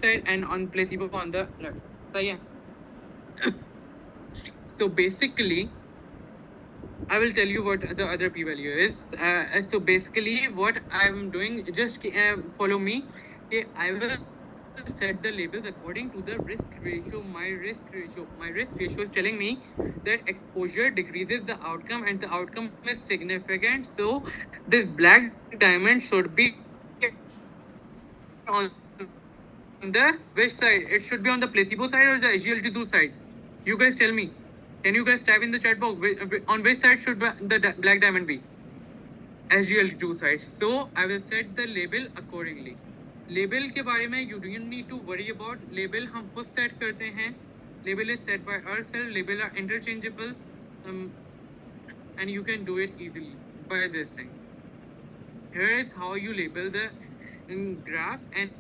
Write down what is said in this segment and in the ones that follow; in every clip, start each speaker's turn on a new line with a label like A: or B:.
A: side and on placebo on the left. So yeah. So basically, I will tell you what the other p-value is. So basically, what I'm doing, just follow me. Okay, I will set the labels according to the risk ratio. My risk ratio is telling me that exposure decreases the outcome, and the outcome is significant. So this black diamond should be on the which side? It should be on the placebo side or the SGLT2 side. You guys tell me. Can you guys type in the chat box on which side should the black diamond be? SGLT2 side. So I will set the label accordingly. Label के बारे में you don't need to worry about. Label हम खुद set करते हैं. Label is set by ourselves. Label are interchangeable, and you can do it easily by this thing. Here is how you label the graph, and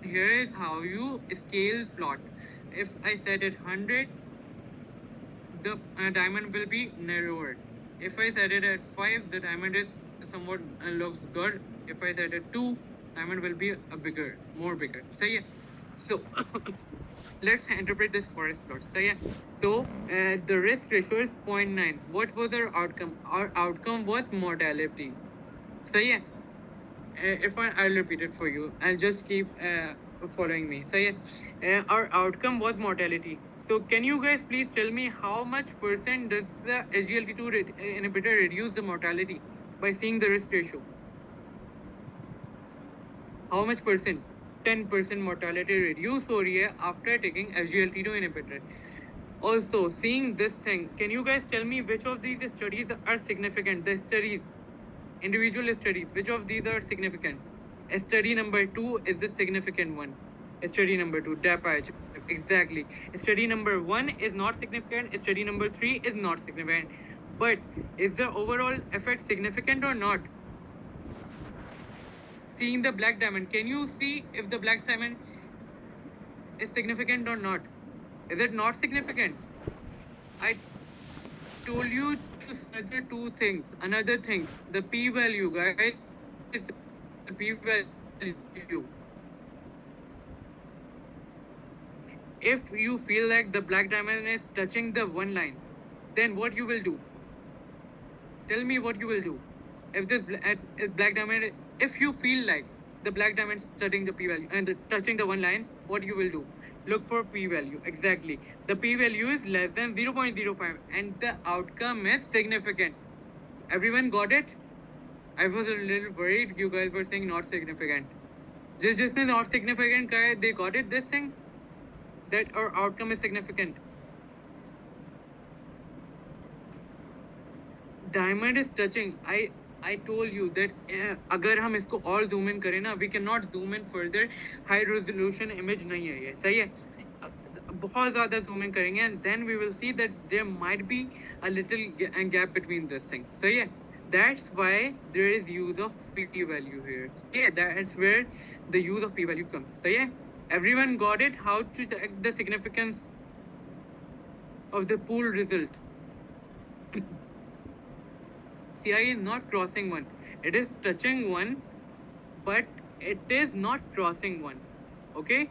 A: here is how you scale plot. If I set it 100, the diamond will be narrower. If I set it at 5, the diamond is somewhat looks good. If I set it 2, diamond will be more bigger. So yeah. So let's interpret this forest plot. So yeah. So the risk ratio is 0.9. What was our outcome? Our outcome was mortality. So yeah. I'll repeat it for you. I'll just keep following me. So yeah, our outcome was mortality. So can you guys please tell me how much percent does the SGLT2 inhibitor reduce the mortality by seeing the risk ratio? How much percent? 10% mortality reduce हो रही है after taking SGLT2 inhibitor. Also, seeing this thing, can you guys tell me which of these studies are significant? The studies, individual studies, which of these are significant? Study number 2 is the significant one. Study number 2, DAPAH, exactly. Study number 1 is not significant. Study number 3 is not significant. But is the overall effect significant or not? Seeing the black diamond, can you see if the black diamond is significant or not? Is it not significant? I told you to consider two things. Another thing, the p-value, guys. The p-value. If you feel like the black diamond is touching the one line, then what you will do? Tell me what you will do. If this black diamond, if you feel like the black diamond is touching the p-value and touching the one line, what you will do? Look for p-value. Exactly. The p-value is less than 0.05 and the outcome is significant. Everyone got it? I was a little worried you guys were saying not significant. Just not significant guy, they got it, this thing? That our outcome is significant. Diamond is touching. I told you that अगर हम इसको और zoom in करें ना, we cannot zoom in further. High resolution image नहीं है ये, सही है? बहुत ज़्यादा zoom in करेंगे and then we will see that there might be a little gap between this thing. सही है? That's why there is use of p-value here. Yeah, that's where the use of p-value comes. सही है? Everyone got it? How to check the significance of the pool result? CI is not crossing one. It is touching one, but it is not crossing one. Okay?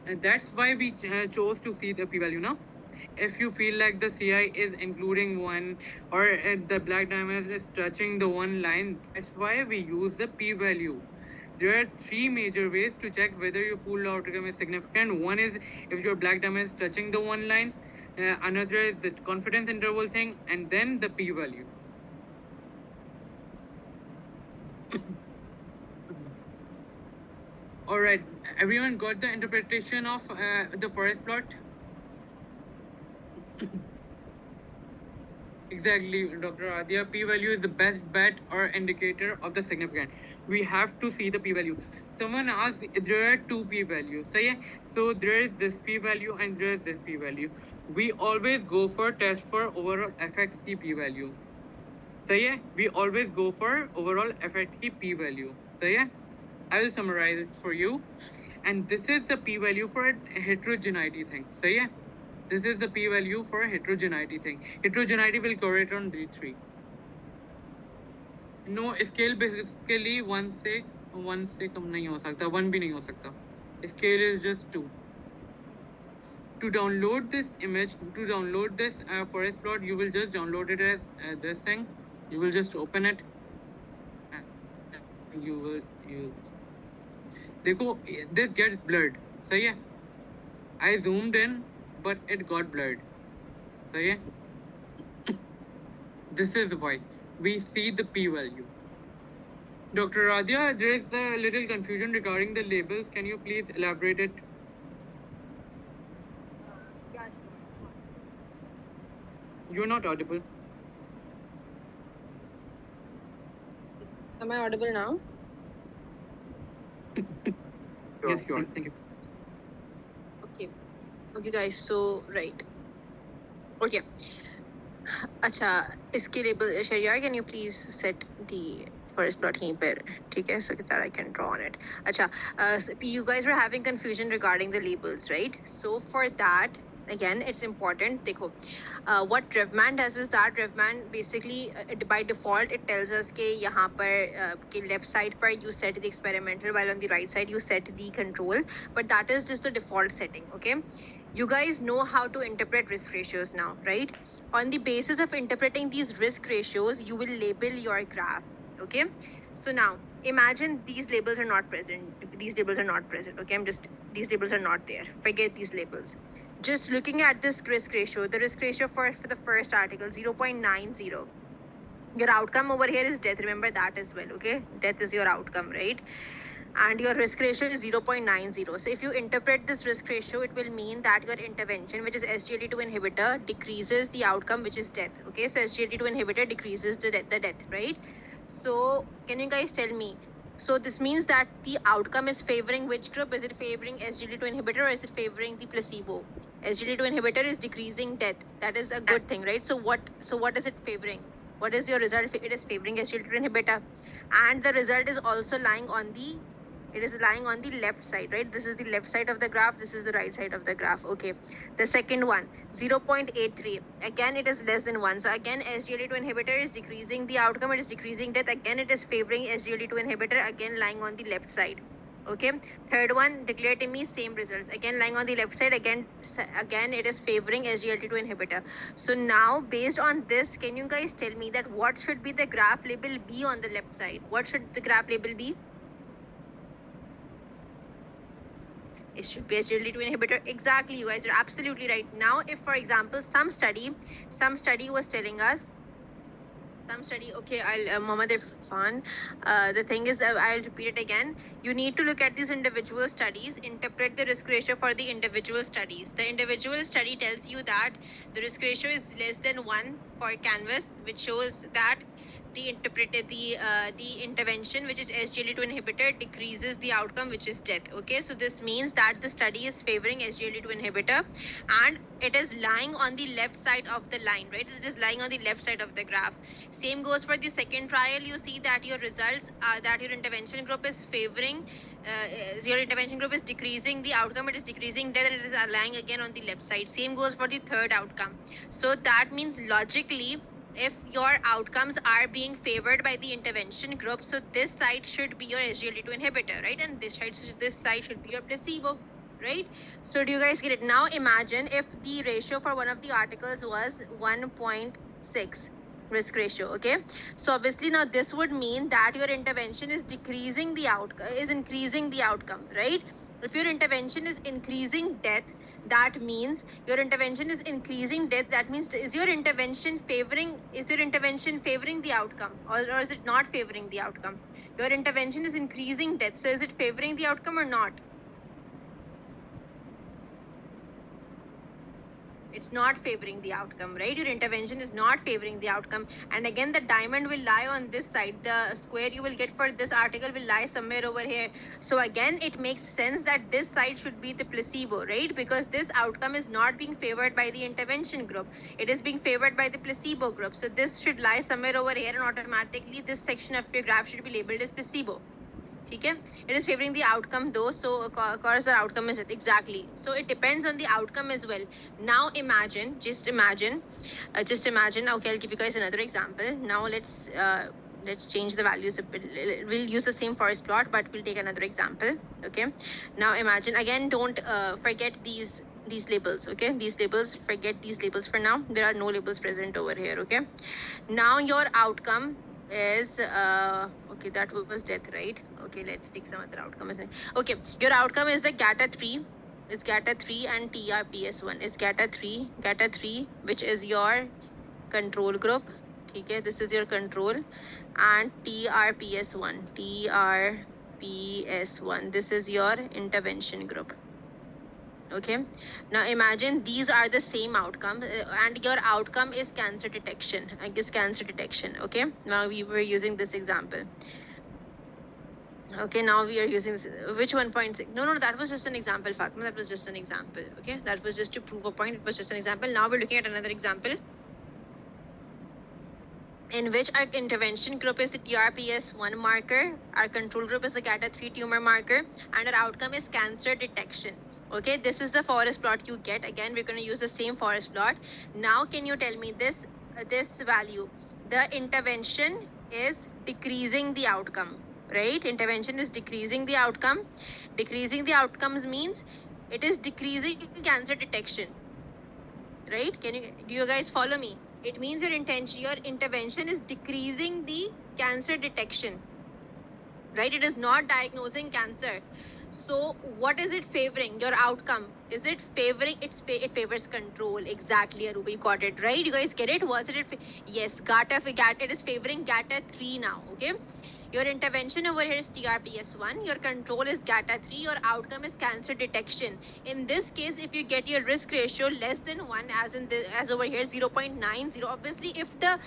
A: And that's why we chose to see the p-value now. If you feel like the CI is including one or the black diamond is touching the one line, that's why we use the p-value. There are three major ways to check whether your pool outcome is significant. One is if your black diamond is touching the one line. Another is the confidence interval thing, and then the p-value. All right, everyone got the interpretation of the forest plot? Exactly, Dr. Adya. P-value is the best bet or indicator of the significance. We have to see the p-value. Someone asked, there are two p-values. So there is this p-value and there is this p-value. We always go for test for overall effect p-value. We always go for overall effect p-value. I will summarize it for you. And this is the p-value for heterogeneity thing. This is the p-value for heterogeneity thing. Heterogeneity will correlate on D3. No scale basically 1 से 1 से कम नहीं हो सकता, 1 भी नहीं हो सकता. Scale is just 2. To download this image, to download this forest plot, you will just download it as this thing. You will just open it. And you will use. देखो, this gets blurred. सही है? I zoomed in, but it got blurred. सही है? This is why we see the p-value. Dr. Radhya, there is a little confusion regarding the labels. Can you please elaborate it?
B: Yeah, sure.
A: You're not audible.
B: Am I audible now?
A: Yes, you are. Thank you.
B: Okay, guys. So right. Okay. अच्छा, इसके label Shahriar, can you please set the first plot यहीं पर, ठीक है, so that I can draw on it. अच्छा, you guys were having confusion regarding the labels, right? So for that, again, it's important. देखो, what Revman does is that Revman basically by default it tells us कि यहाँ पर कि left side पर you set the experimental, while on the right side you set the control, but that is just the default setting. Okay, you guys know how to interpret risk ratios now, right? On the basis of interpreting these risk ratios, you will label your graph. Okay, so now imagine these labels are not present. These labels are not present. Okay, these labels are not there. Forget these labels. Just looking at this risk ratio, the risk ratio for the first article, 0.90. Your outcome over here is death. Remember that as well, okay? Death is your outcome, right? And your risk ratio is 0.90. So if you interpret this risk ratio, it will mean that your intervention, which is SGLT2 inhibitor, decreases the outcome, which is death, okay? So SGLT2 inhibitor decreases the death, right? So can you guys tell me, so this means that the outcome is favoring which group? Is it favoring SGLT2 inhibitor or is it favoring the placebo? SGLT2 inhibitor is decreasing death. That is a good thing, right? So what is it favoring? What is your result? It is favoring SGLT2 inhibitor, and the result is also lying on the left side, right? This is the left side of the graph, this is the right side of the graph. Okay, the second one, 0.83, again it is less than 1. So again SGLT2 inhibitor is decreasing the outcome, it is decreasing death. Again it is favoring SGLT2 inhibitor, again lying on the left side. Okay, third one, declare to me, same results, again lying on the left side, again it is favoring SGLT2 inhibitor. So now based on this, can you guys tell me that what should be the graph label be on the left side? What should the graph label be? It should be SGLT2 inhibitor. Exactly, you guys are absolutely right. Now, if for example, some study was telling us, okay, I'll Mohammed Irfan. The thing is, I'll repeat it again. You need to look at these individual studies, interpret the risk ratio for the individual studies. The individual study tells you that the risk ratio is less than 1 for canvas, which shows that the intervention, which is SGLT2 inhibitor, decreases the outcome, which is death. Okay, so this means that the study is favoring SGLT2 inhibitor, and it is lying on the left side of the line, right? It is lying on the left side of the graph. Same goes for the second trial. You see that your results are that your intervention group is favoring your intervention group is decreasing the outcome, it is decreasing death, and it is lying again on the left side. Same goes for the third outcome. So that means logically, if your outcomes are being favored by the intervention group, so this side should be your SGLT2 inhibitor, right? And this side should be your placebo, right? So do you guys get it? Now imagine if the ratio for one of the articles was 1.6 risk ratio. Okay, so obviously now this would mean that your intervention is increasing the outcome, right? If your intervention is increasing death, that means your intervention is increasing death. That means is your intervention favoring the outcome, or is it not favoring the outcome? Your intervention is increasing death, so is it favoring the outcome or not? It's not favoring the outcome, right? Your intervention is not favoring the outcome. And again, the diamond will lie on this side. The square you will get for this article will lie somewhere over here. So again, it makes sense that this side should be the placebo, right? Because this outcome is not being favored by the intervention group. It is being favored by the placebo group. So this should lie somewhere over here, and automatically this section of your graph should be labeled as placebo. Okay, it is favoring the outcome though, so of course the outcome is exactly. So it depends on the outcome as well. Now imagine, just imagine. Okay, I'll give you guys another example. Now let's let's change the values a bit. We'll use the same forest plot, but we'll take another example. Okay, now imagine again, don't forget these labels. Okay, these labels, forget these labels for now. There are no labels present over here. Okay, now your outcome is okay, that was death, right? Okay, let's take some other outcome. Okay, your outcome is the GATA3. It's GATA3 and TRPS1 is GATA3, which is your control group. Okay, this is your control, and TRPS1, this is your intervention group. Okay, now imagine these are the same outcome, and your outcome is cancer detection. I guess cancer detection. Okay, now we were using this example. Okay, now we are using this, which 1.6? No, that was just an example, Fatima. That was just an example. Okay, that was just to prove a point. It was just an example. Now we're looking at another example in which our intervention group is the TRPS1 marker, our control group is the GATA3 tumor marker, and our outcome is cancer detection. Okay, this is the forest plot you get. Again, we're going to use the same forest plot. Now, can you tell me this value? The intervention is decreasing the outcome, right? Intervention is decreasing the outcome. Decreasing the outcomes means it is decreasing cancer detection, right? Do you guys follow me? It means your intervention is decreasing the cancer detection, right? It is not diagnosing cancer. So what is it favoring? Your outcome. Is it favoring? It favors control. Exactly, Aruba, you got it, right? You guys get it? Was it? Yes, GATA, it is favoring GATA3 now, okay? Your intervention over here is TRPS1. Your control is GATA3. Your outcome is cancer detection. In this case, if you get your risk ratio less than 1, as over here 0.90, obviously if the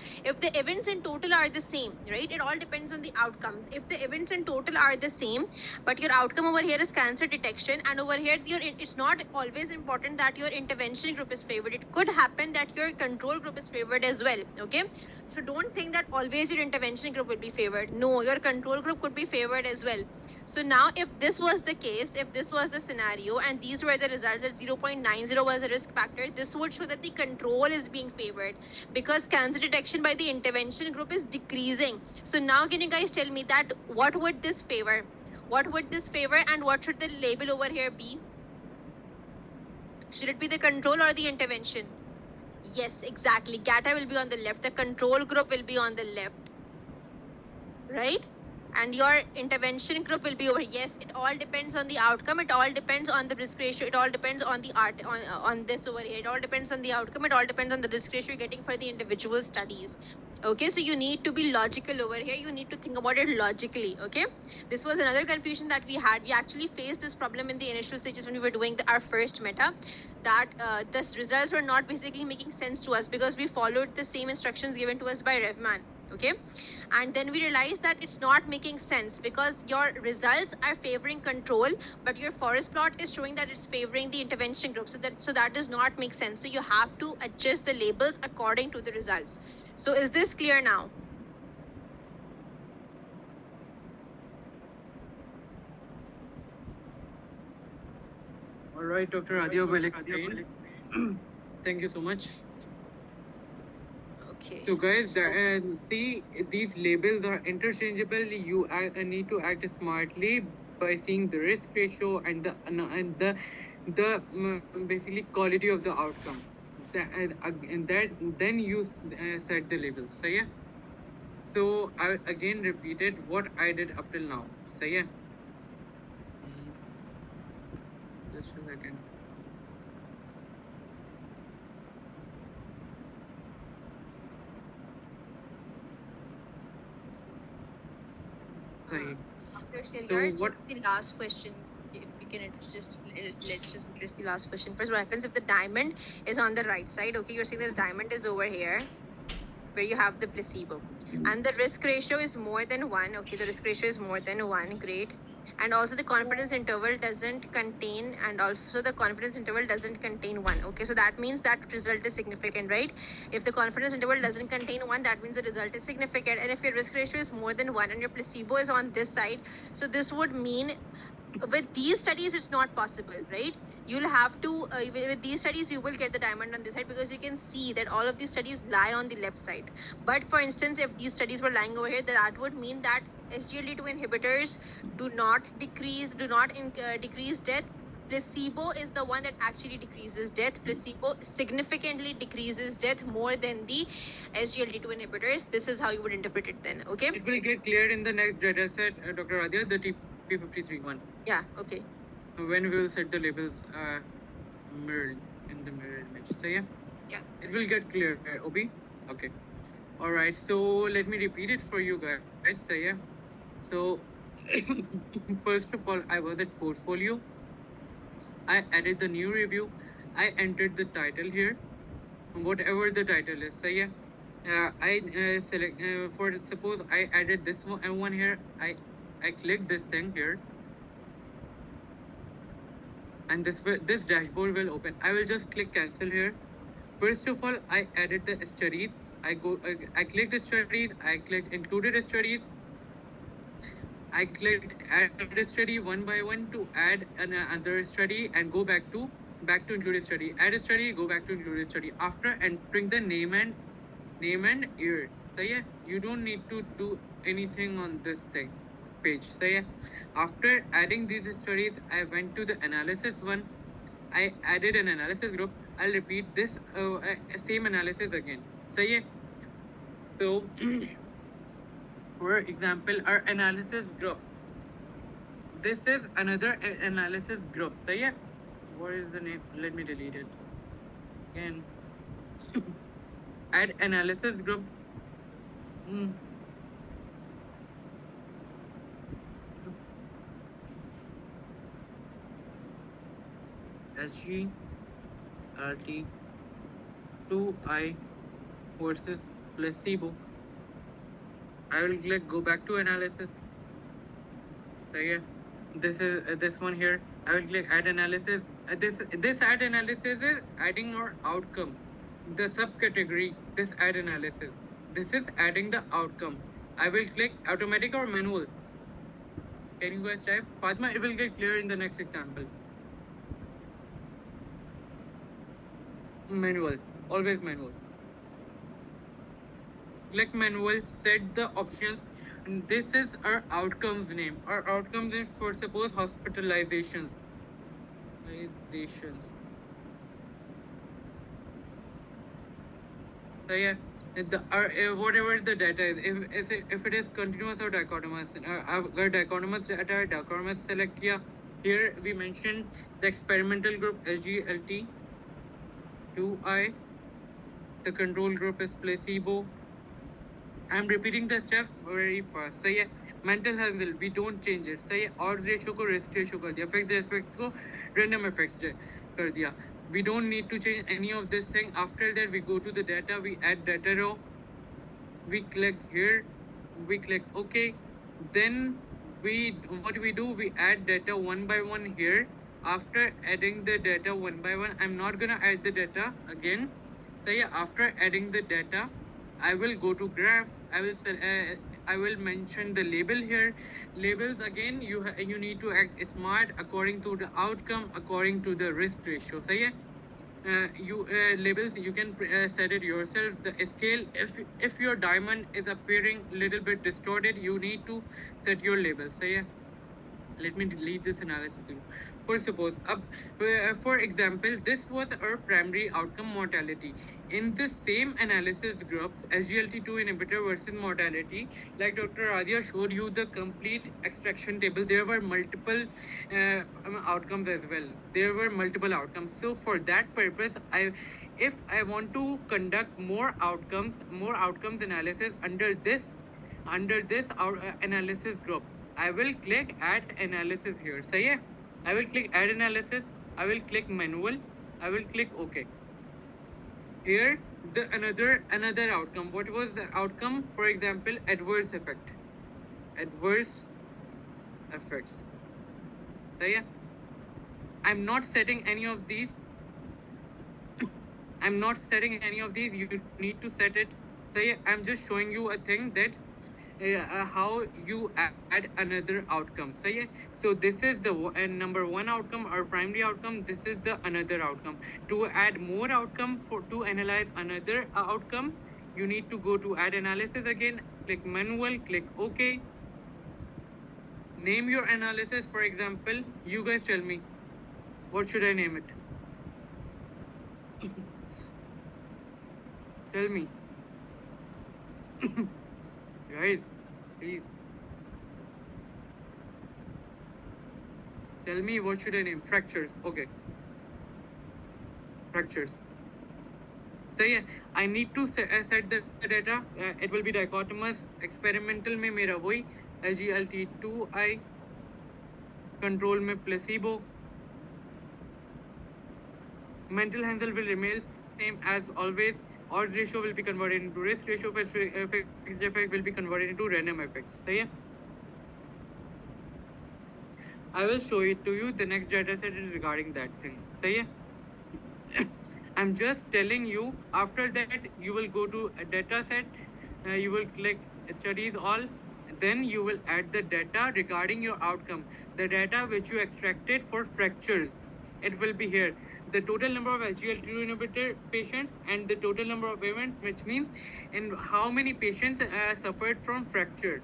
B: events in total are the same, right? It all depends on the outcome. If the events in total are the same, but your outcome over here is cancer detection, and over here it's not always important that your intervention group is favored. It could happen that your control group is favored as well. Okay, so don't think that always your intervention group will be favored. No, your control group could be favored as well. So now if this was the case, if this was the scenario and these were the results, that 0.90 was a risk factor, this would show that the control is being favored because cancer detection by the intervention group is decreasing. So now can you guys tell me that what would this favor? What would this favor, and what should the label over here be? Should it be the control or the intervention? Yes, exactly. GATA will be on the left. The control group will be on the left. Right? And your intervention group will be over. Yes, it all depends on the outcome. It all depends on the risk ratio. It all depends on the on this over here. It all depends on the outcome. It all depends on the risk ratio you're getting for the individual studies. Okay, so you need to be logical over here. You need to think about it logically. Okay, this was another confusion that we had. We actually faced this problem in the initial stages when we were doing our first meta, that the results were not basically making sense to us because we followed the same instructions given to us by Revman. Okay, and then we realized that it's not making sense because your results are favoring control, but your forest plot is showing that it's favoring the intervention group. So that does not make sense. So you have to adjust the labels according to the results. So is this clear now?
A: All right, Dr. Adia will explain. Thank you so much.
B: Okay.
A: So guys, see, these labels are interchangeable. You need to act smartly by seeing the risk ratio and the basically quality of the outcome. Then you set the labels. So yeah. So I again repeated what I did up till now. So yeah. Just a second. Sorry.
B: Dr.
A: So
B: Shariar,
A: what-
B: just the last question. If we can let's just address the last question. First, what happens if the diamond is on the right side? Okay, you're saying that the diamond is over here, where you have the placebo, and the risk ratio is more than 1. Okay, the risk ratio is more than 1. Great. And also the confidence interval doesn't contain, and also the confidence interval doesn't contain 1. Okay, so that means that result is significant, right? If the confidence interval doesn't contain 1, that means the result is significant. And if your risk ratio is more than 1 and your placebo is on this side, so this would mean with these studies it's not possible, right? You'll have to with these studies you will get the diamond on this side because you can see that all of these studies lie on the left side. But for instance, if these studies were lying over here, that would mean that SGLT2 inhibitors do not decrease death. Placebo is the one that actually decreases death. Placebo significantly decreases death more than the SGLT2 inhibitors. This is how you would interpret it then, okay?
A: It will get cleared in the next data set, Dr. Radia, the TP53 one.
B: Yeah, okay.
A: When we will set the labels mirrored in the mirror image. So yeah, it will get clear. OB. Okay. All right. So let me repeat it for you guys. So yeah. So first of all, I was at portfolio. I added the new review. I entered the title here, whatever the title is. So yeah. I select for suppose I added this one here. I click this thing here, and this dashboard will open. I will just click cancel here. First of all, I added the studies. I clicked studies. I clicked included studies. I clicked add a study one by one to add another study and go back to included study. Add a study, go back to included study. After entering the name and year. So yeah, you don't need to do anything on this page. So yeah, after adding these studies, I went to the analysis one. I added an analysis group. I'll repeat this same analysis again. So yeah, so for example, our analysis group. This is another analysis group. So yeah, what is the name? Let me delete it again. Add analysis group. SGLT 2I versus placebo. I will click go back to analysis. So yeah, this is this one here. I will click add analysis. This add analysis is adding our outcome. The subcategory this add analysis. This is adding the outcome. I will click automatic or manual. Can you guys type? Fatma, it will get clear in the next example. Manual, always manual. Click manual, set the options. And this is our outcomes name. Our outcomes name for suppose hospitalizations. So yeah, whatever the data is, if it is continuous or dichotomous, अगर dichotomous data है, dichotomous select किया. Here we mentioned the experimental group SGLT 2I. The control group is placebo. I'm repeating the steps very fast. So yeah, mental health will we don't change it. So yeah, odds ratio को risk ratio कर दिया, effect effects को random effects कर दिया. We don't need to change any of this thing. After that, we go to the data. We add data row. We click here. We click OK. Then what we do? We add data one by one here. After adding the data one by one, I'm not gonna add the data again. So yeah, after adding the data, I will go to graph. I will mention the label here. Labels again, you need to act smart according to the outcome, according to the risk ratio. So yeah, labels you can set it yourself. The scale, if your diamond is appearing little bit distorted, you need to set your label. So yeah, let me delete this analysis. For suppose, for example, this was our primary outcome mortality. In the same analysis group, SGLT2 inhibitor versus mortality, like Dr. Radia showed you the complete extraction table, there were multiple outcomes as well. There were multiple outcomes. So for that purpose, if I want to conduct more outcomes analysis under this analysis group, I will click add analysis here. So yeah, I will click add analysis. I will click manual. I will click OK. Here the another outcome. What was the outcome? For example, adverse effects. So yeah, I'm not setting any of these. You need to set it. So yeah, I'm just showing you a thing that how you add another outcome. So this is the number one outcome or primary outcome. This is the another outcome. To add more outcome to analyze another outcome, you need to go to add analysis again. Click manual. Click OK. Name your analysis. For example, you guys tell me, what should I name it? Tell me. Guys, please. Tell me, what should I name? Fractures. Okay. Fractures. So yeah, I need to set the data. It will be dichotomous. Experimental में मेरा वही SGLT2I. Control में placebo. Mental Hansel will remain same as always. Odds ratio will be converted into risk ratio. Fixed effect will be converted into random effects. सही है? I will show it to you. The next data set is regarding that thing. सही है? I'm just telling you. After that, you will go to a data set. You will click studies all. Then you will add the data regarding your outcome. The data which you extracted for fractures. It will be here. The total number of SGLT2 inhibitor patients and the total number of events, which means in how many patients suffered from fracture.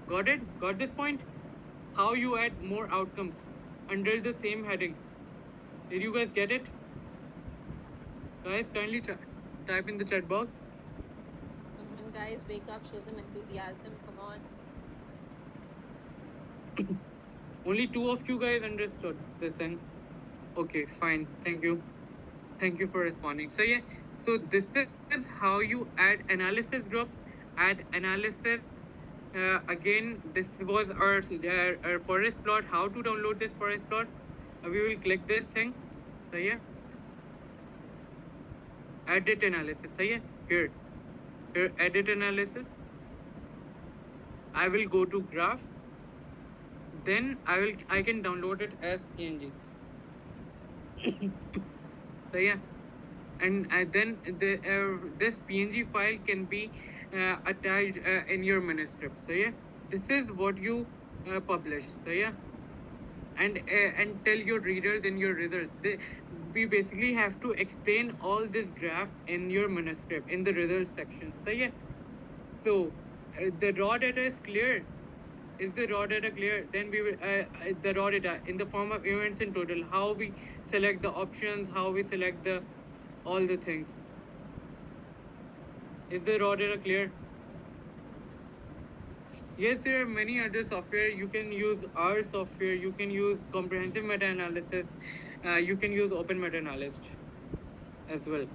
A: Got it? Got this point? How you add more outcomes under the same heading. Did you guys get it? Guys, kindly type in the chat box.
B: Come on, guys, wake up, show some enthusiasm. Come on.
A: Only 2 of you guys understood this thing. Okay, fine. Thank you. Thank you for responding. So yeah, so this is how you add analysis group, add analysis. Again, this was our forest plot. How to download this forest plot? We will click this thing. So yeah, edit analysis. So yeah, here edit analysis. I will go to graph. Then I can download it as PNG. So yeah, and then this PNG file can be attached in your manuscript. So yeah, this is what you publish. So yeah, and tell your readers in your results. We basically have to explain all this graph in your manuscript in the results section. So yeah, so the raw data is clear. Is the raw data clear? Then we will the raw data in the form of events in total. How we select the options, how we select all the things. Is the raw data clear? Yes, there are many other software. You can use R software. You can use comprehensive meta-analysis. You can use Open Meta-Analyst as well.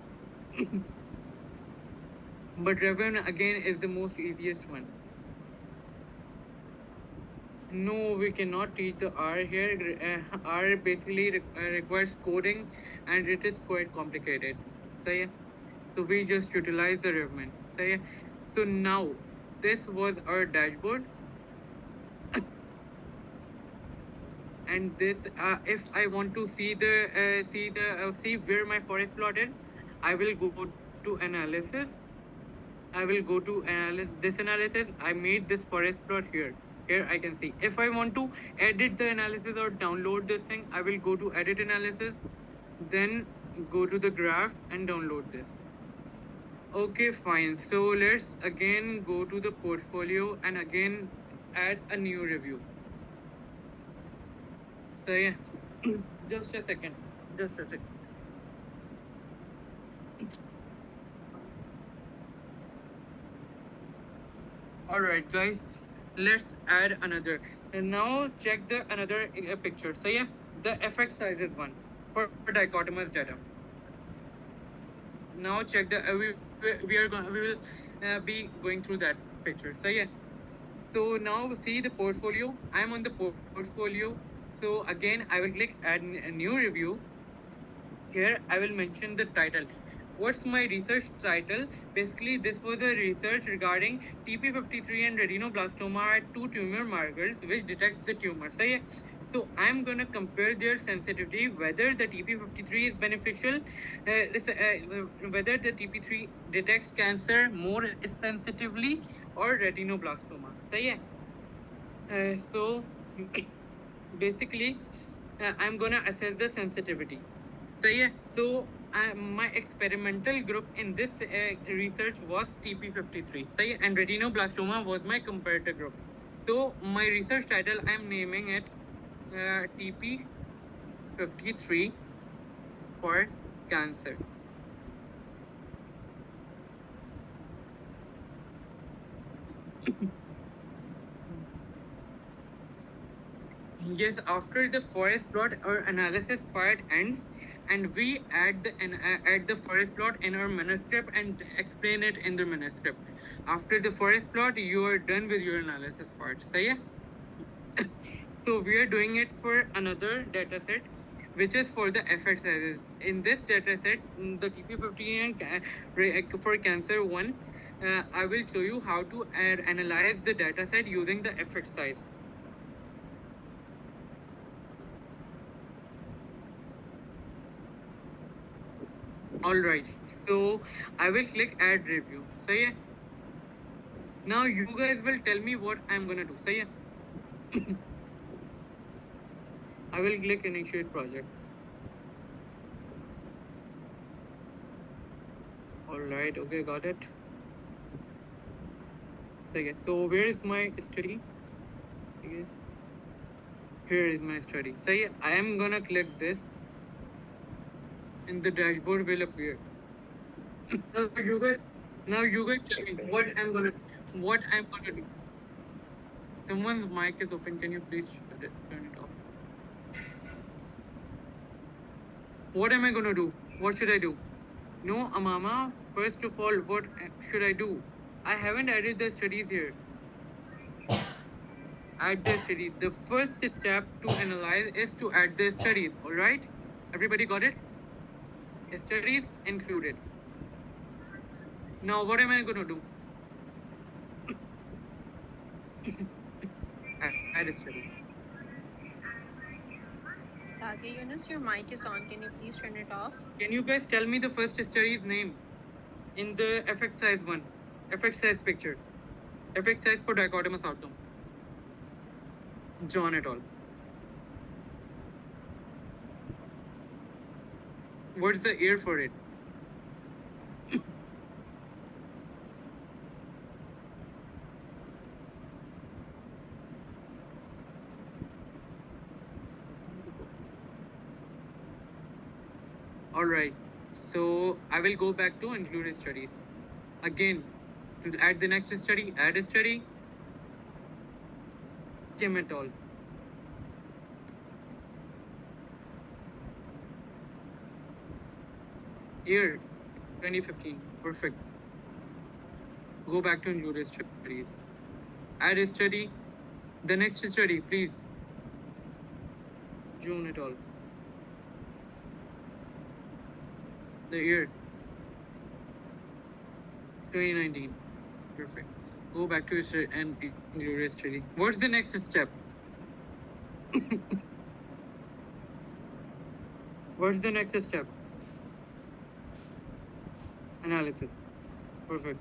A: But Revon again is the most easiest one. No, we cannot teach the R here. R basically requires coding, and it is quite complicated. So yeah, so we just utilize the Revman. So yeah, so now this was our dashboard, and this if I want to see where my forest plot is, I will go to analysis. I will go to this analysis. I made this forest plot here. Here I can see. If I want to edit the analysis or download this thing, I will go to edit analysis, then go to the graph and download this. Okay, fine. So let's again go to the portfolio and again add a new review. So yeah, just a second. Alright guys, let's add another. And now check the another picture. So yeah, the effect size is 1 for dichotomous data. Now check the we will be going through that picture. So yeah, so now see the portfolio. I'm on the portfolio. So again, I will click add a new review. Here I will mention the title. What's my research title? Basically, this was a research regarding TP53 and retinoblastoma are 2 tumor markers which detects the tumor. So yeah, so I'm gonna compare their sensitivity, whether the TP53 is beneficial, whether the TP3 detects cancer more sensitively or retinoblastoma. सही है. So basically I'm gonna assess the sensitivity. सही है. So my experimental group in this research was TP53. सही है. And retinoblastoma was my comparator group. So my research title I'm naming it TP53 for cancer. Yes, after the forest plot, our analysis part ends, and we add the forest plot in our manuscript and explain it in the manuscript. After the forest plot, you are done with your analysis part. So yeah. So we are doing it for another data set, which is for the effect sizes. In this data set, the TP15 for cancer one, I will show you how to analyze the data set using the effect size. Alright, so I will click add review. So yeah. Now you guys will tell me what I'm gonna do. So yeah. I will click initiate project. Alright, okay, got it. So yeah, so where is my study? I guess here is my study. So yeah, I am gonna click this and the dashboard will appear. Now you guys tell me what I'm gonna do. Someone's mic is open. Can you please turn it off? What am I gonna do? What should I do? No, Amama, first of all, what should I do? I haven't added the studies here. Add the studies. The first step to analyze is to add the studies, alright? Everybody got it? Studies included. Now, what am I gonna do? Add a study.
B: Sadia Yunus, your mic is on. Can you please turn it off?
A: Can you guys tell me the first study's name in the effect size one? Effect size picture. Effect size for dichotomous outcome. John et al. What's the year for it? Alright, so I will go back to included studies. Again, to add the next study, add a study. Kim et al. Year 2015. Perfect. Go back to included studies. Add a study. The next study, please. June et al. The year 2019. Perfect. Go back to it and include study. What's the next step? What's the next step? Analysis. Perfect.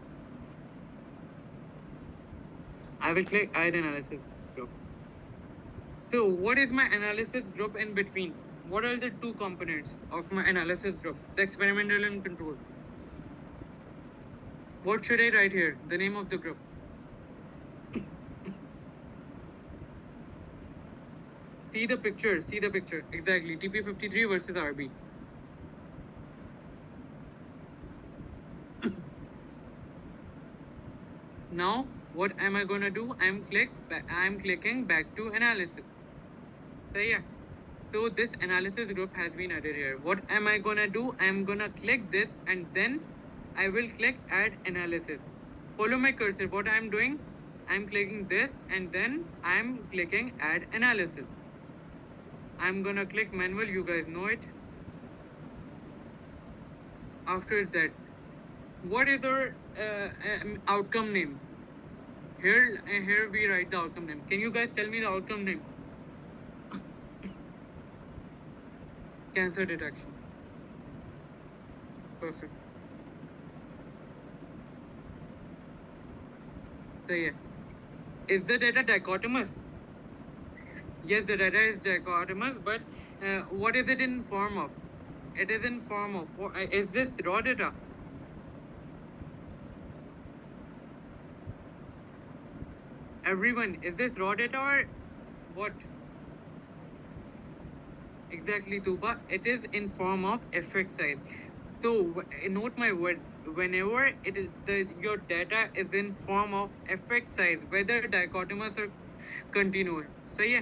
A: I will click add analysis group. So what is my analysis group in between? What are the two components of my analysis group? The experimental and control. What should I write here? The name of the group. See the picture. Exactly. TP53 versus RB. Now, what am I gonna do? I'm clicking back to analysis. So yeah. So this analysis group has been added here. What am I gonna do? I'm gonna click this and then I will click add analysis. Follow my cursor. What I'm doing? I'm clicking this and then I'm clicking add analysis. I'm gonna click manual. You guys know it. After that, what is our outcome name? Here we write the outcome name. Can you guys tell me the outcome name? Cancer detection. Perfect. So yeah. Is the data dichotomous? Yes, the data is dichotomous, but what is it in form of? It is in form of, is this raw data? Everyone, is this raw data or what? Exactly, Tuba. It is in form of effect size. So note my word. Whenever it is your data is in form of effect size, whether dichotomous or continuous, so yeah,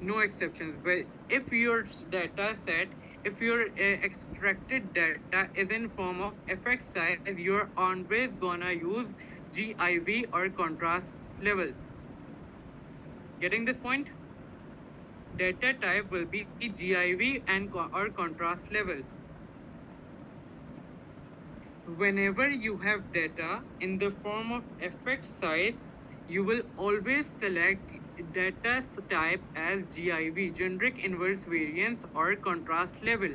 A: no exceptions. But if your data set, if your extracted data is in form of effect size, you're always gonna use GIV or contrast level. Getting this point? Data type will be GIV and or contrast level. Whenever you have data in the form of effect size, you will always select data type as GIV, generic inverse variance or contrast level.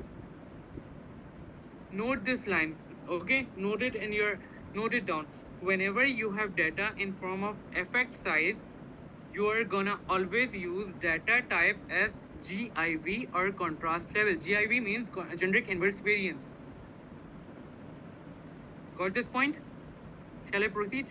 A: Note this line, okay? Note it down. Whenever you have data in form of effect size, you are gonna always use data type as GIV or contrast level. GIV means generic inverse variance. Got this point? Shall I proceed?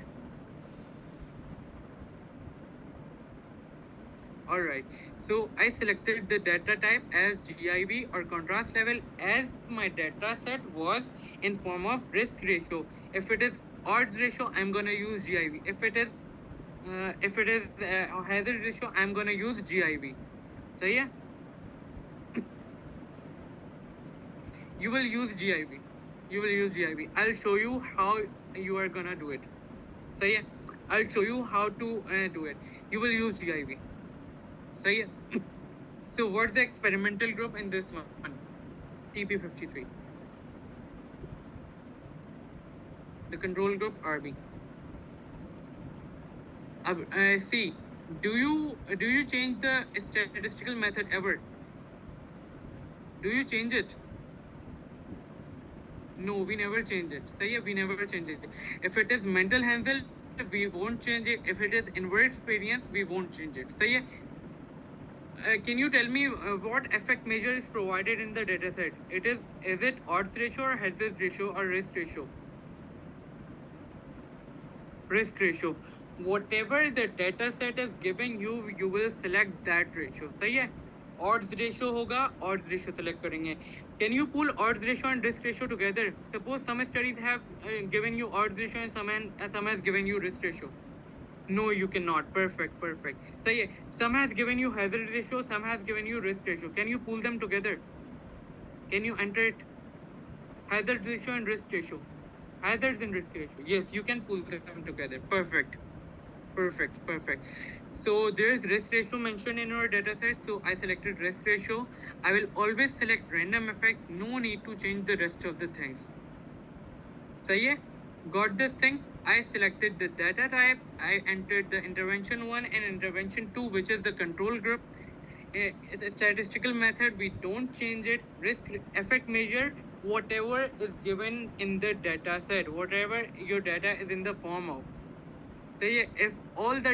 A: Alright, so I selected the data type as GIV or contrast level as my data set was in form of risk ratio. If it is odds ratio, I'm gonna use GIV. If it is hazard ratio, I'm gonna use GIV. So yeah, you will use GIV. You will use GIV. I'll show you how you are gonna do it. So yeah, I'll show you how to do it. You will use GIV. So yeah. So what's the experimental group in this one? TP53. The control group RB. See, do you change the statistical method ever? Do you change it? No, we never change it. So yeah, we never change it. If it is mental Hansel, we won't change it. If it is inverse variance, we won't change it. So yeah, can you tell me what effect measure is provided in the dataset? Is it odds ratio or hazard ratio or risk ratio? Risk ratio. Whatever the data set is giving you, you will select that ratio. सही है? Odds ratio होगा, odds ratio select करेंगे. Can you pull odds ratio and risk ratio together? Suppose some studies have given you odds ratio and some has given you risk ratio. No, you cannot. Perfect, perfect. सही है. Some has given you hazard ratio, some has given you risk ratio. Can you pull them together? Can you enter it? Hazard ratio and risk ratio. Hazards and risk ratio. Yes, you can pull them together. Perfect. Perfect, perfect. So there is risk ratio mentioned in our dataset. So I selected risk ratio. I will always select random effects. No need to change the rest of the things. So yeah, got this thing. I selected the data type. I entered the intervention 1 and intervention 2, which is the control group. It's a statistical method. We don't change it. Risk effect measure, whatever is given in the data set, whatever your data is in the form of. So yeah, if all the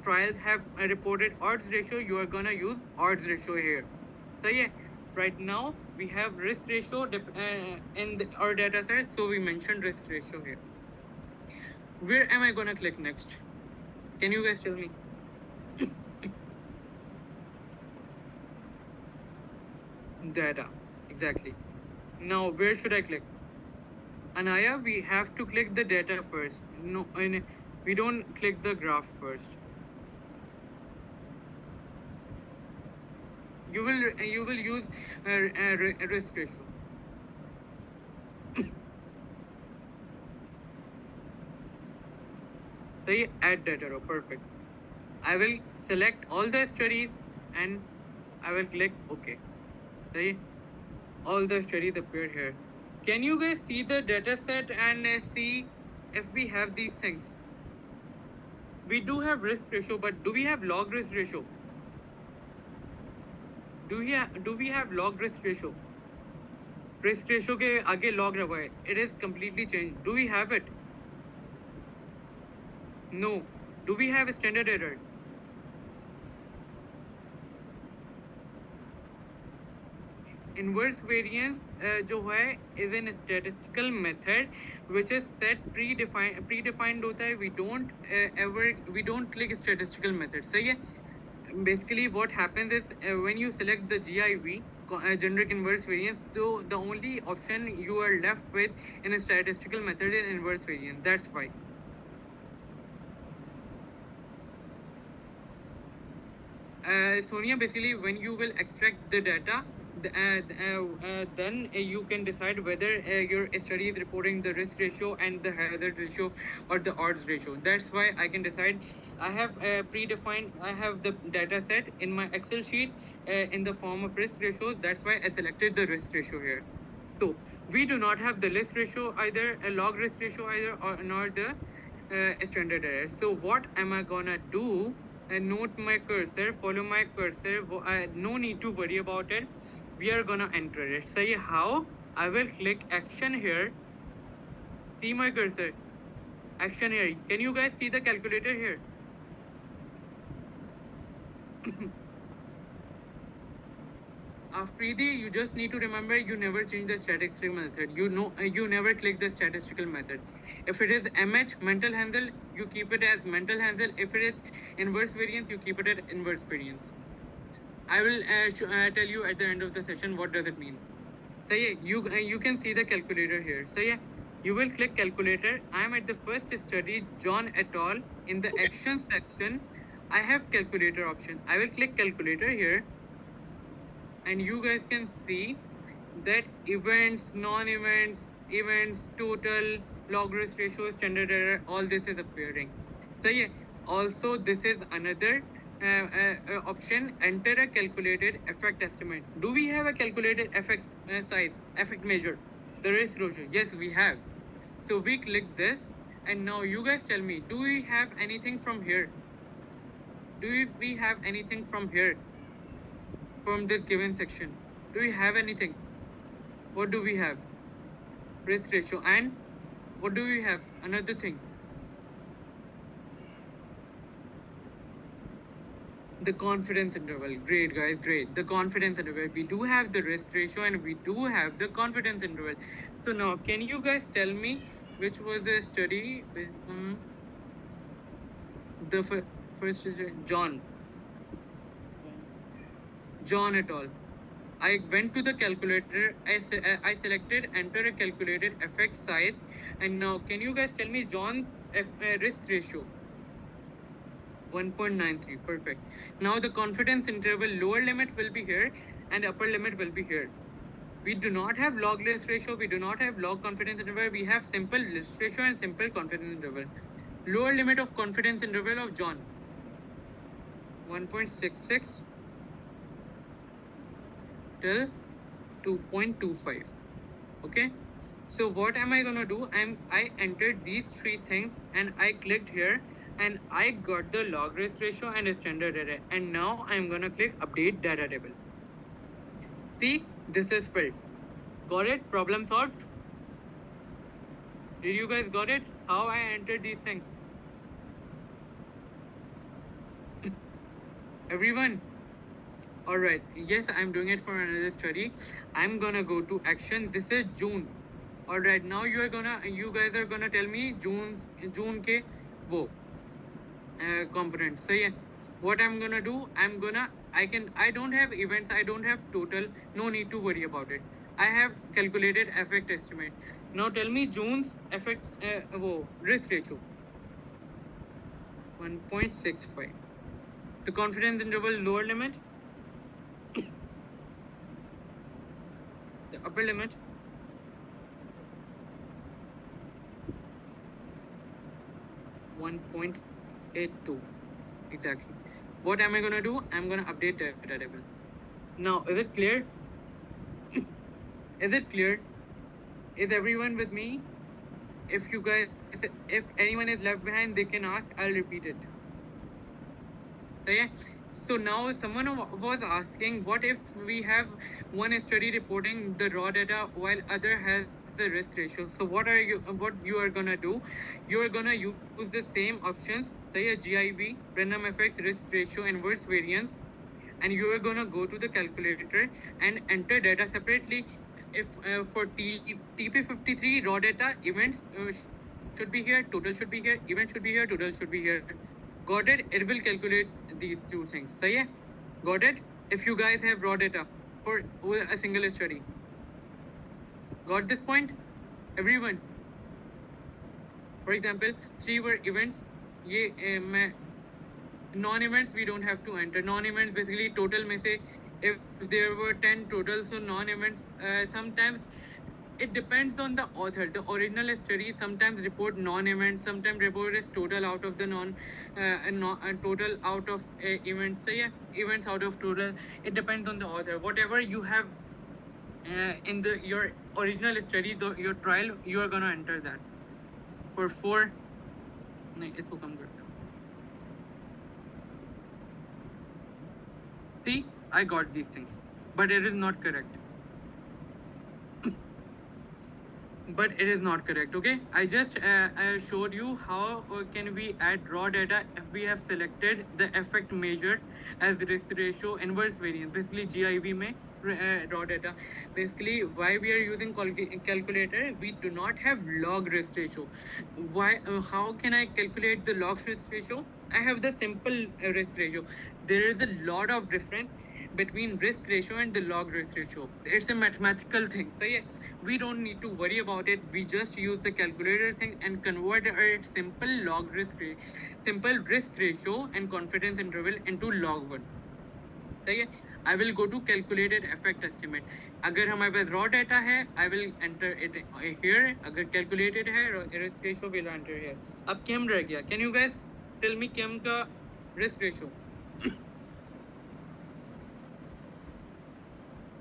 A: trials have reported odds ratio, you are gonna use odds ratio here. So yeah, right now we have risk ratio in our data set, so we mentioned risk ratio here. Where am I gonna click next? Can you guys tell me? Data, exactly. Now where should I click? Anaya, we have to click the data first. No, we don't click the graph first. You will use risk ratio. So you add data row. Perfect. I will select all the studies and I will click OK. See, all the studies appear here. Can you guys see the data set and see if we have these things? We do have risk ratio, but do we have log risk ratio? Do we have log risk ratio? Risk ratio के आगे log रखा है. It is completely changed. Do we have it? No. Do we have a standard error? Inverse variance जो है is an statistical method which is set predefined होता है. We don't click statistical method. सही है. Basically what happens is when you select the GIV generic inverse variance, so the only option you are left with in a statistical method is inverse variance. That's why. Sonia, basically when you will extract the data, then you can decide whether your study is reporting the risk ratio and the hazard ratio or the odds ratio. That's why I can decide. I have predefined, I have the data set in my Excel sheet in the form of risk ratios. That's why I selected the risk ratio here. So we do not have the risk ratio either, a log risk ratio either, or nor the standard error. So what am I gonna do? Note my cursor, follow my cursor. No need to worry about it. We are gonna enter it. Say how? I will click action here. See my cursor. Action here. Can you guys see the calculator here? Afridi, you just need to remember you never change the statistical method. You never click the statistical method. If it is MH, mental handle, you keep it as mental handle. If it is inverse variance, you keep it at inverse variance. I will tell you at the end of the session what does it mean. So yeah, you can see the calculator here. So yeah, you will click calculator. I am at the first study, John et al. In the action section, I have calculator option. I will click calculator here. And you guys can see that events, non-events, events, total, log risk ratio, standard error, all this is appearing. So yeah, also this is another option, enter a calculated effect estimate. Do we have a calculated effect size, effect measure, the risk ratio? Yes, we have. So we click this, and now you guys tell me, do we have anything from here? Do we have anything from here? From this given section, do we have anything? What do we have? Risk ratio. And what do we have? Another thing, the confidence interval. Great guys, great. The confidence interval. We do have the risk ratio and we do have the confidence interval. So now can you guys tell me which was the study with the first John et al. I went to the calculator, I selected enter a calculated effect size, and now can you guys tell me John's risk ratio? 1.93, perfect. Now the confidence interval lower limit will be here and upper limit will be here. We do not have log risk ratio, we do not have log confidence interval, we have simple risk ratio and simple confidence interval. Lower limit of confidence interval of John, 1.66 till 2.25. Okay, so what am I gonna do? I entered these three things and I clicked here and I got the log risk ratio and standard error, and now I'm gonna click update data table. See, this is filled. Got it? Problem solved? Did you guys got it? How I entered these things? Everyone? Alright, yes, I'm doing it for another study. I'm gonna go to action. This is June. Alright, now you guys are gonna tell me June ke wo components. So yeah, what I'm gonna do, I don't have events, I don't have total, no need to worry about it. I have calculated effect estimate. Now tell me June's effect risk ratio, 1.65. The confidence interval lower limit, the upper limit, .82 exactly. What am I gonna do? I'm gonna update the data table. Now, is it clear? Is it clear? Is everyone with me? If anyone is left behind, they can ask. I'll repeat it. So yeah. So now someone was asking, what if we have one study reporting the raw data while other has the risk ratio? So what you are gonna do? You are gonna use the same options say a GIV, random effect, risk ratio, inverse variance, and you are gonna go to the calculator and enter data separately. If for TP53 raw data, events should be here, total should be here, event should be here, total should be here. Got it? It will calculate these two things. So yeah, got it? If you guys have raw data for a single study. Got this point? Everyone? For example, 3 were events. Non-events we don't have to enter. Non-events basically total में से if there were 10 total, so non-events sometimes it depends on the author. The original study sometimes report non-events, sometimes report as total out of the total out of events. So yeah, events out of total. It depends on the author. Whatever you have in your original study, your trial, you are gonna enter that. For 4, नहीं इसको कम करते हैं. See, I got these things, but it is not correct. But it is not correct. Okay, I just showed you how can we add raw data if we have selected the effect measured as risk ratio inverse variance, basically GIV में raw data. Basically, why we are using calculator? We do not have log risk ratio. Why? How can I calculate the log risk ratio? I have the simple risk ratio. There is a lot of difference between risk ratio and the log risk ratio. It's a mathematical thing. So yeah, we don't need to worry about it. We just use the calculator thing and convert a simple risk ratio and confidence interval into log 1. सही है. I will go to calculated effect estimate. अगर हमारे पास raw data है, I will enter it here. अगर calculated है, risk ratio will enter here. अब क्या रह गया? Can you guys tell me क्या का risk ratio?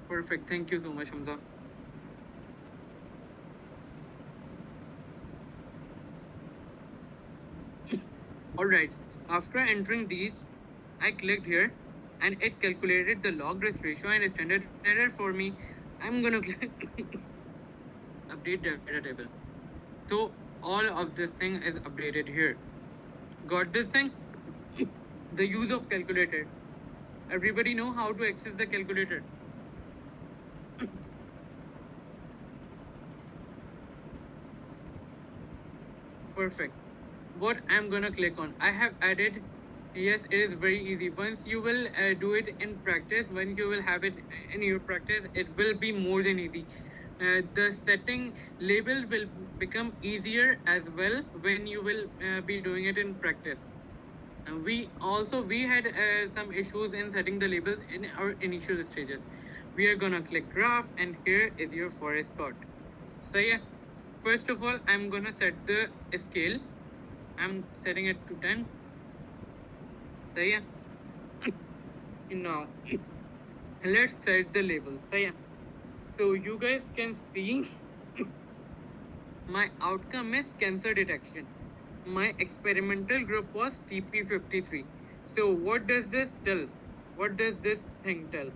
A: Perfect. Thank you so much, Hamza. Alright, after entering these, I clicked here and it calculated the log risk ratio and standard error for me. I'm gonna click update data table. So all of this thing is updated here. Got this thing? The use of calculator. Everybody know how to access the calculator? Perfect. What I'm gonna click on, I have added. Yes, it is very easy. Once you will do it in practice, when you will have it in your practice, it will be more than easy. The setting label will become easier as well when you will be doing it in practice. We had some issues in setting the labels in our initial stages. We are gonna click graph and here is your forest plot. So yeah, first of all, I'm gonna set the scale. I'm setting it to 10. So yeah, now let's set the label. So yeah, so you guys can see my outcome is cancer detection. My experimental group was TP53. So what does this tell? What does this thing tell?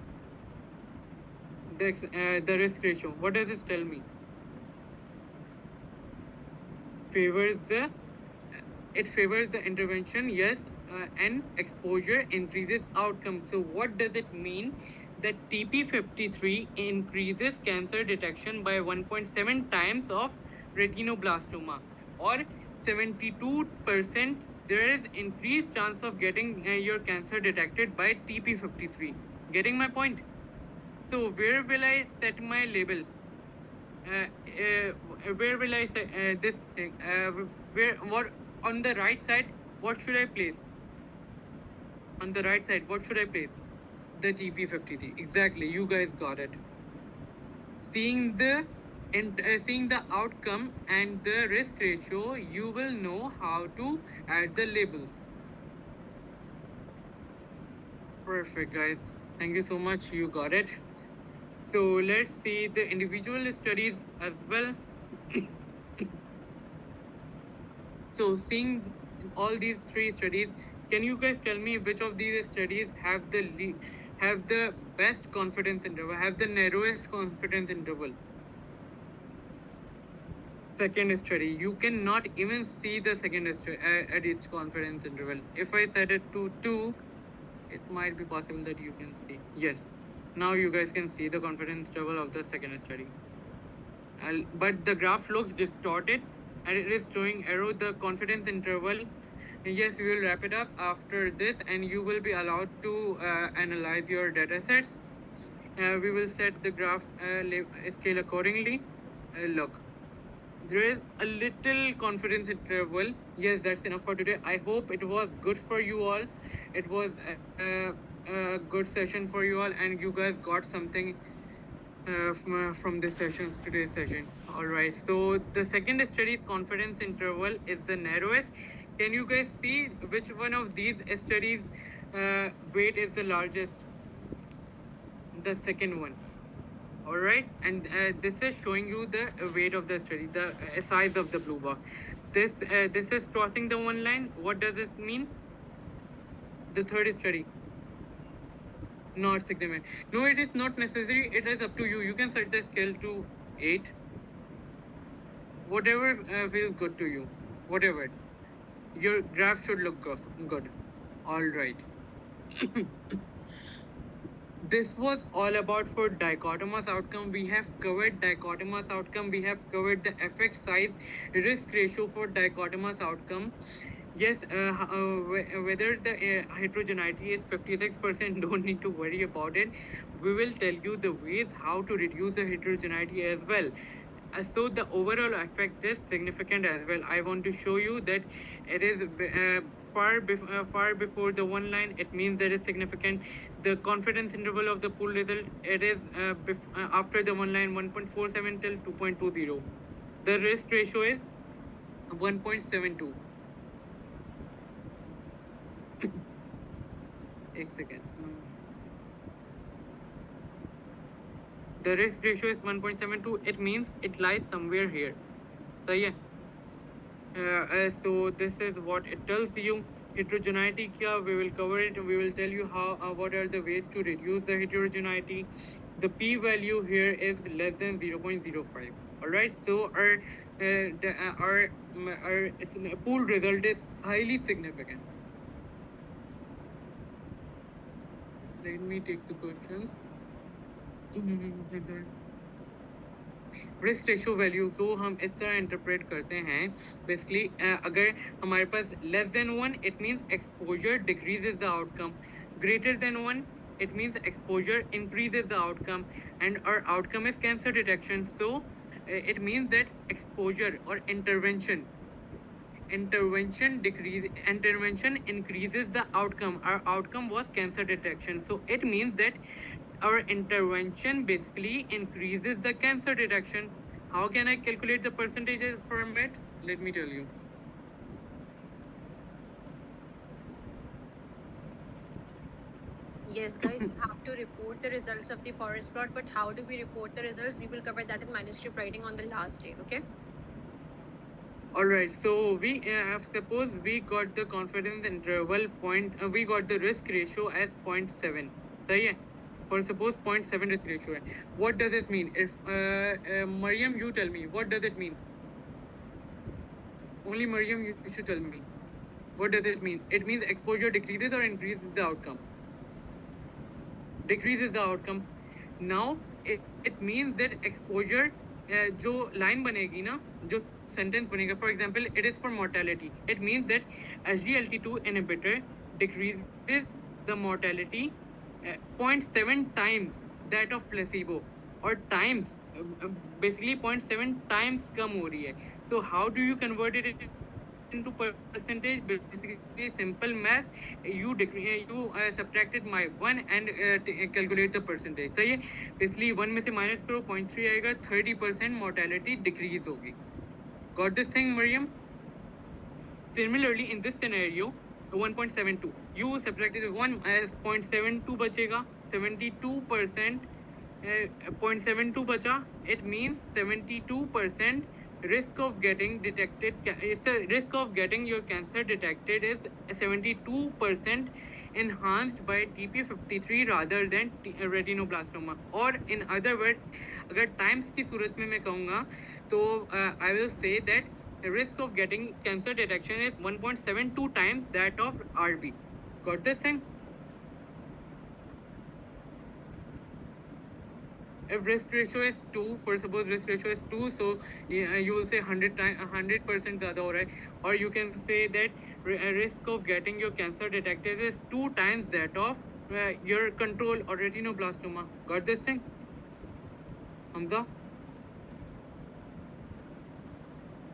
A: The risk ratio. What does this tell me? It favors the intervention, yes, and exposure increases outcome. So what does it mean? That TP53 increases cancer detection by 1.7 times of retinoblastoma, or 72% there is increased chance of getting your cancer detected by TP53. Getting my point? So where will I set my label? Where will I say this thing? What on the right side? What should I place? On the right side, what should I place? The TP53. Exactly, you guys got it. Seeing the outcome and the risk ratio, you will know how to add the labels. Perfect, guys. Thank you so much. You got it. So let's see the individual studies as well. So seeing all these 3 studies, can you guys tell me which of these studies have the best confidence interval, have the narrowest confidence interval? second study. You cannot even see the second study at its confidence interval. If I set it to 2, it might be possible that you can see. Yes, now you guys can see the confidence interval of the second study. But the graph looks distorted and it is showing arrow the confidence interval. Yes, we will wrap it up after this and you will be allowed to analyze your data sets. We will set the graph scale accordingly. Look, there is a little confidence interval. Yes, that's enough for today. I hope it was good for you all. It was a good session for you all and you guys got something from this today's session. All right, so the second study's confidence interval is the narrowest. Can you guys see which one of these studies weight is the largest? The second one. All right, and this is showing you the weight of the study, the size of the blue bar. This is crossing the one line. What does this mean? The third study. Not significant. No, it is not necessary. It is up to you. You can set the scale to 8. Whatever feels good to you. Whatever. Your graph should look good. All right. This was all about for dichotomous outcome. We have covered dichotomous outcome. We have covered the effect size risk ratio for dichotomous outcome. Yes, whether the heterogeneity is 56%, don't need to worry about it. We will tell you the ways how to reduce the heterogeneity as well. So the overall effect is significant as well. I want to show you that it is far before the one line. It means that it's significant. The confidence interval of the pool result, it is after the one line 1.47 till 2.20. The risk ratio is 1.72. एक second. The risk ratio is 1.72. It means it lies somewhere here. So yeah. So this is what it tells you. Heterogeneity kya, we will cover it. We will tell you how what are the ways to reduce the heterogeneity. The p value here is less than 0.05. All right. So our pool result is highly significant. Let me take the questions. Risk ratio value को हम इस तरह interpret करते हैं basically अगर हमारे पास less than 1 it means exposure decreases the outcome, greater than 1 it means exposure increases the outcome, and our outcome is cancer detection. So it means that exposure or intervention increases the outcome. Our outcome was cancer detection, so it means that our intervention basically increases the cancer detection. How can I calculate the percentages from it? Let me tell you.
B: Yes, guys, you have to report the results of the forest plot, but how do we report the results? We will cover that in manuscript writing on the last day, okay?
A: All right, so we suppose we got the confidence interval we got the risk ratio as 0.7. सही है? For suppose 0.7 risk ratio है. What does it mean? If Mariam, you tell me, what does it mean? Only Mariam, you should tell me. What does it mean? It means exposure decreases or increases the outcome. Decreases the outcome. Now it means that exposure जो line बनेगी ना, जो sentence बनेगा, for example, it is for mortality. It means that SGLT2 inhibitor decreases the mortality 0.7 times that of placebo, or times basically 0.7 times कम हो रही है. So how do you convert it into percentage? Basically simple math. You subtracted my 1 and calculate the percentage. सही है? Basically 1 में से minus करो 0.3 आएगा, 30% mortality decrease होगी. Got this thing, Mariam? Similarly, in this scenario, 1.72. You subtracted 1 as 0.72 बचेगा, 72%. 0.72 बचा. It means 72% risk of getting detected. Risk of getting your cancer detected is 72% enhanced by TP53 rather than retinoblastoma. Or in other words, अगर times की सूरत में मैं कहूँगा So I will say that the risk of getting cancer detection is 1.72 times that of RB. Got this thing? If risk ratio is 2, for suppose risk ratio is 2, so you will say 100% ज़्यादा हो रहा है, or you can say that risk of getting your cancer detected is 2 times that of your control or retinoblastoma. Got this thing, Hamza?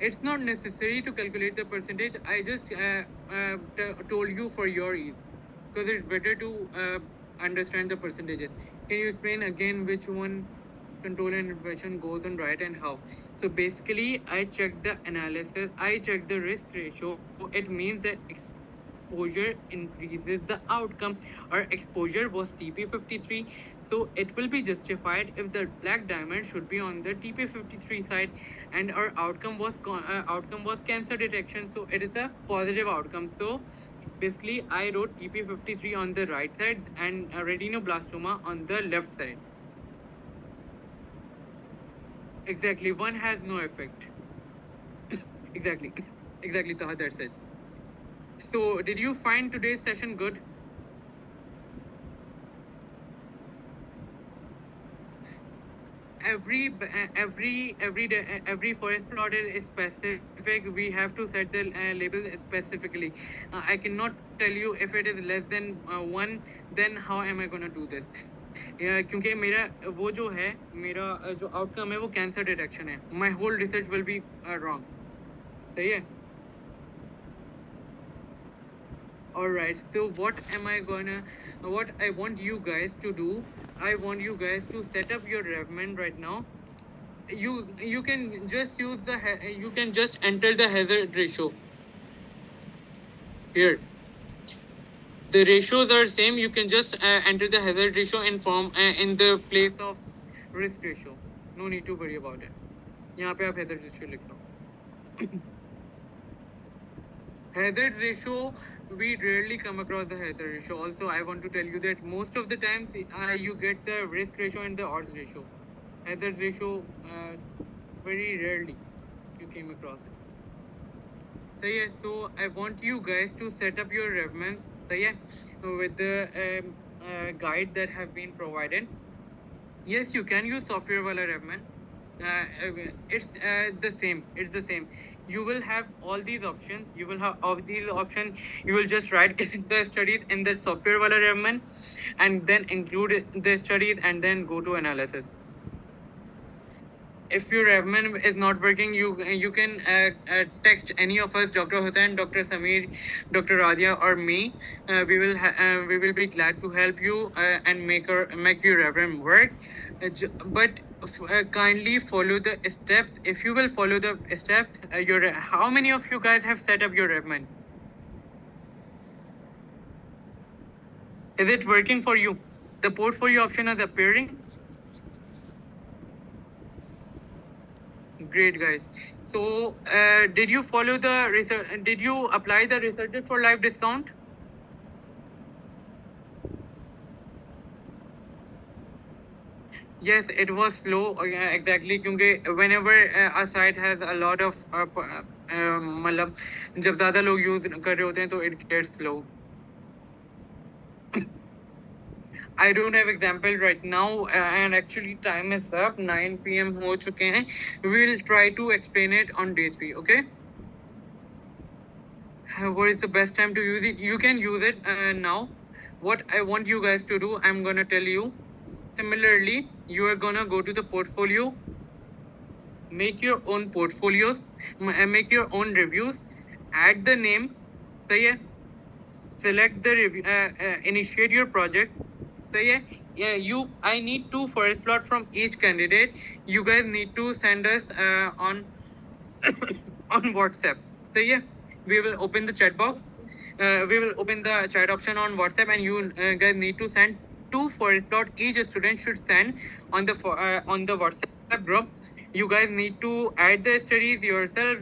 A: It's not necessary to calculate the percentage. I just told you for your ease, because it's better to understand the percentages. Can you explain again which one control and intervention goes on right and how? So basically, I checked the analysis, I checked the risk ratio. It means that exposure increases the outcome. Our exposure was TP53, so it will be justified if the black diamond should be on the TP53 side, and our outcome was cancer detection, so it is a positive outcome. So basically, I wrote TP53 on the right side and retinoblastoma on the left side. Exactly, one has no effect. exactly, Taha, that's it. So, did you find today's session good? Every forest plot is specific. We have to set the label specifically. I cannot tell you if it is less than 1, then how am I going to do this? क्योंकि मेरा वो जो है मेरा जो outcome है वो cancer detection है. My whole research will be wrong. सही है. Alright, so what I want you guys to do, I want you guys to set up your Revman right now. You can just use you can just enter the hazard ratio here. The ratios are same. You can just enter the hazard ratio in the place of risk ratio. No need to worry about it. यहाँ पे आप hazard ratio लिख लो. Hazard ratio, we rarely come across the hazard ratio. Also, I want to tell you that most of the time you get the risk ratio and the odds ratio. Hazard ratio, very rarely you came across it. So yeah, so I want you guys to set up your Revmans. So yeah, with the guide that have been provided. Yes, you can use software wala Revman. It's the same. It's the same. You will have all these options. You will have all these options. You will just write the studies in the software wala Revman, and then include the studies and then go to analysis. If your Revman is not working, you can text any of us, Dr. Hussain, Dr. Samir, Dr. Radia, or me. We will be glad to help you and make your Revman work. But kindly follow the steps. If you will follow the steps, how many of you guys have set up your Revman? Is it working for you? The portfolio option is appearing. Great, guys. So, did you follow the research? Did you apply the Researchers for Life discount? Yes, it was slow. Exactly, क्योंकि whenever a site has a lot of मतलब जब ज़्यादा लोग use कर रहे होते हैं तो it gets slow. I don't have example right now, and actually time is up. 9 p.m. हो चुके हैं. We'll try to explain it on day 3. Okay. What is the best time to use it? You can use it now. What I want you guys to do, I'm gonna tell you. Similarly, you are gonna go to the portfolio, make your own portfolios, make your own reviews, add the name, so yeah, select the review, initiate your project. So yeah, I need 2 forest plot from each candidate. You guys need to send us on on WhatsApp. So yeah, we will open the chat box. We will open the chat option on WhatsApp, and you guys need to send 2 forest plot. Each student should send on the WhatsApp group. You guys need to add the studies yourself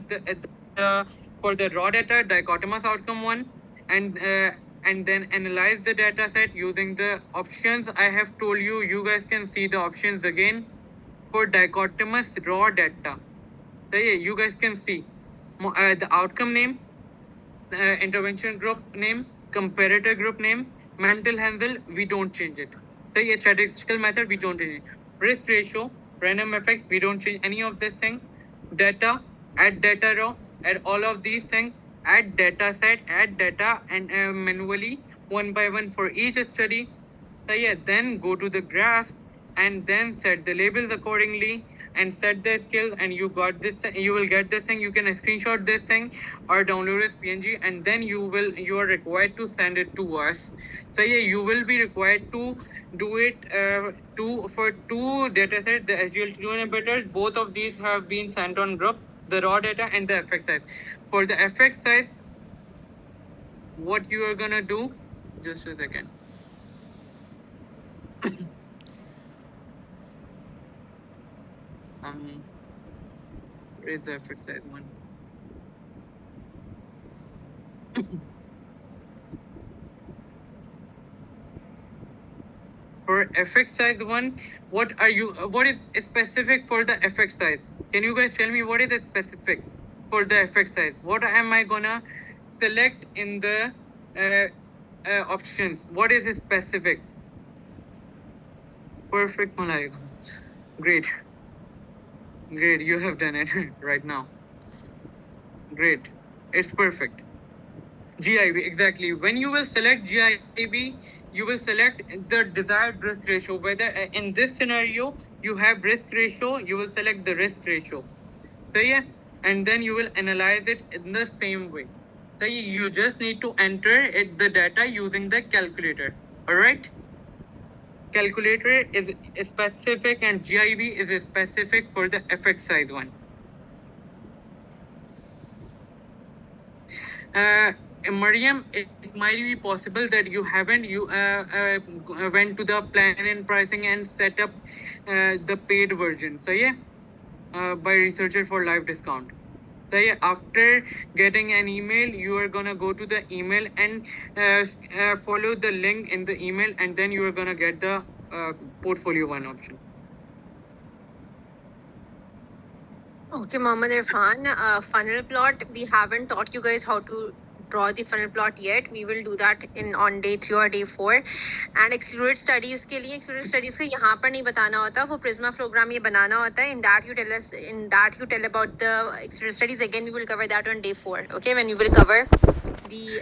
A: for the raw data dichotomous outcome one, and then analyze the data set using the options I have told you. You guys can see the options again for dichotomous raw data. So yeah, you guys can see the outcome name, intervention group name, comparator group name, mental handle, we don't change it. So yeah, statistical method, we don't change it. Risk ratio, random effects, we don't change any of this thing. Data, add data row, add all of these things, add data set, add data and manually one by one for each study. So yeah, then go to the graphs and then set the labels accordingly and set the skill, and you got this, you will get this thing. You can screenshot this thing or download as PNG, and then you are required to send it to us. So yeah, you will be required to do it for two data sets, the SGLT2 inhibitors. Both of these have been sent on group, the raw data and the effect size. For the effect size, what you are gonna do, just a second. Where is the effect size one? For effect size one, what is specific for the effect size? Can you guys tell me what is specific for the effect size? What am I gonna select in the options? What is specific? Perfect, Malay. Great. Great, you have done it right now. Great. It's perfect. GIB, exactly. When you will select GIB, you will select the desired risk ratio. Whether in this scenario you have risk ratio, you will select the risk ratio. So yeah, and then you will analyze it in the same way. So you just need to enter it, the data using the calculator. All right. Calculator is specific and GIB is specific for the effect size one. Mariam, it might be possible that you haven't went to the plan and pricing and set up the paid version. So yeah, by researcher for live discount. So yeah, after getting an email, you are gonna go to the email and follow the link in the email, and then you are gonna get the portfolio one option.
B: Okay, Mohammed Irfan, funnel plot. We haven't taught you guys how to draw the funnel plot yet. We will do that on day 3 or day 4. And excluded studies के लिए excluded studies का यहाँ पर नहीं बताना होता, वो Prisma program ये बनाना होता है. In that you tell about the excluded studies. Again, we will cover that on day 4. Okay, when we will cover the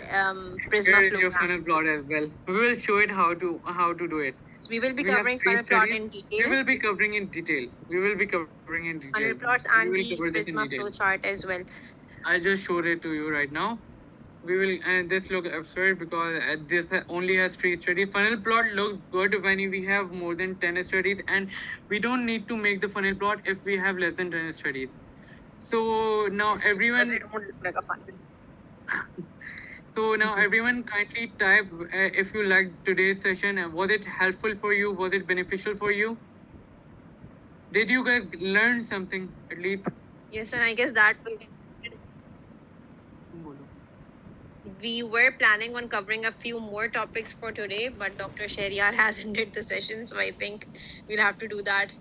B: Prisma
A: Here is your
B: program.
A: funnel plot as well. We will show it how to do it.
B: So we will be
A: We have
B: covering
A: three
B: funnel plot
A: studies.
B: in detail.
A: We will be covering in detail. We will be covering in detail.
B: Funnel plots and
A: We
B: the
A: will cover this in
B: Prisma
A: detail.
B: flow chart as well.
A: I just showed it to you right now. We will, this look absurd because this only has 3 studies. Funnel plot looks good when we have more than 10 studies, and we don't need to make the funnel plot if we have less than 10 studies. So now
B: Yes,
A: everyone.
B: because it won't look like a funnel.
A: So now everyone kindly type if you liked today's session. Was it helpful for you? Was it beneficial for you? Did you guys learn something at least?
B: Yes, and I guess that we were planning on covering a few more topics for today, but Dr. Shehryar hasn't did the session, so I think we'll have to do that